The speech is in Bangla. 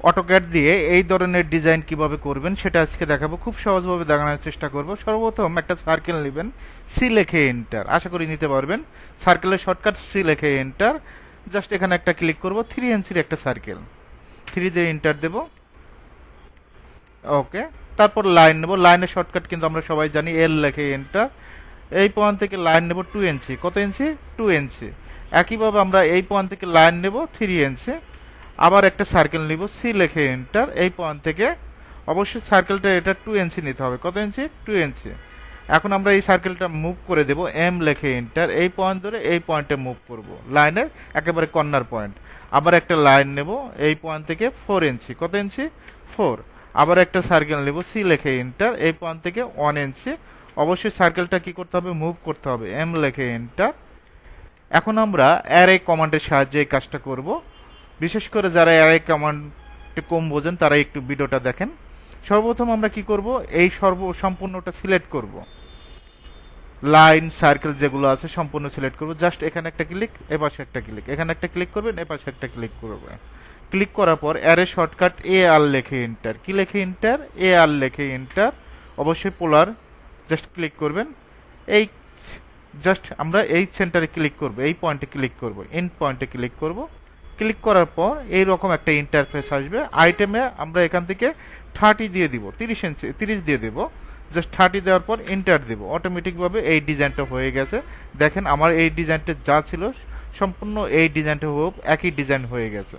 অটোক্যাড দিয়ে এই ধরনের ডিজাইন কিভাবে করবেন সেটা আজকে দেখাবো। খুব সহজভাবে দেখানোর চেষ্টা করব। সর্বপ্রথম একটা সার্কেল নেবেন, সি লেখে এন্টার, আশা করি নিতে পারবেন। সার্কেলের শর্টকাট সি লেখে এন্টার, জাস্ট এখানে একটা ক্লিক করব। 3 ইঞ্চির একটা সার্কেল, 3 দিয়ে এন্টার দেব। ওকে, তারপর লাইন নেব। লাইনের শর্টকাট কিন্তু আমরা সবাই জানি, এল লেখে এন্টার। এই পয়েন্ট থেকে লাইন নেব 2 ইঞ্চি। কত ইঞ্চি? 2 ইঞ্চি। একইভাবে আমরা এই পয়েন্ট থেকে লাইন নেব 3 ইঞ্চি। আবার একটা সার্কেল নিব, সি লেখে এন্টার। এই পয়েন্ট থেকে অবশ্যই সার্কেলটা এটা 2 ইঞ্চি নিতে হবে। কত ইঞ্চি? 2 ইঞ্চি। এখন আমরা এই সার্কেলটা মুভ করে দেব, এম লেখে এন্টার। এই পয়েন্ট ধরে এই পয়েন্টে মুভ করব, লাইনের একেবারে কর্নার পয়েন্ট। আবার একটা লাইন নেব এই পয়েন্ট থেকে 4 ইঞ্চি। কত ইঞ্চি? 4। আবার একটা সার্কেল নেব, সি লেখে এন্টার। এই পয়েন্ট থেকে 1 ইঞ্চি। অবশ্যই সার্কেলটা কি করতে হবে? মুভ করতে হবে, এম লেখে এন্টার। এখন আমরা অ্যারে কমান্ডের সাহায্যে এই কাজটা করব। বিশেষ করে যারা অ্যারে কমান্ড কম বোঝেন তারা একটু ভিডিওটা দেখেন। সর্বপ্রথম আমরা কি করব? এই সম্পূর্ণটা সিলেক্ট করব, লাইন সার্কেল যেগুলো আছে সম্পূর্ণ সিলেক্ট করব। জাস্ট এখানে একটা ক্লিক, এপাশে একটা ক্লিক, এখানে একটা ক্লিক করবেন, এপাশে একটা ক্লিক করবেন। ক্লিক করার পর অ্যারে শর্টকাট এ আর লেখে এন্টার। কি লেখে এন্টার? এ আর লেখে এন্টার। অবশ্যই পোলার, জাস্ট ক্লিক করবেন। এই জাস্ট আমরা এই সেন্টারে ক্লিক করব, এই পয়েন্টে ক্লিক করব, এন্ড পয়েন্টে ক্লিক করব। ক্লিক করার পর এইরকম একটা ইন্টারফেস আসবে। আইটেমে আমরা এখান থেকে 30 দিয়ে দিব, 30 ইঞ্চি 30 দিয়ে দেব। জাস্ট 30 দেওয়ার পর এন্টার দেব। অটোমেটিকভাবে এই ডিজাইনটা হয়ে গেছে। দেখেন আমার এই ডিজাইনটা যা ছিল সম্পূর্ণ এই ডিজাইনটা হোক একই ডিজাইন হয়ে গেছে।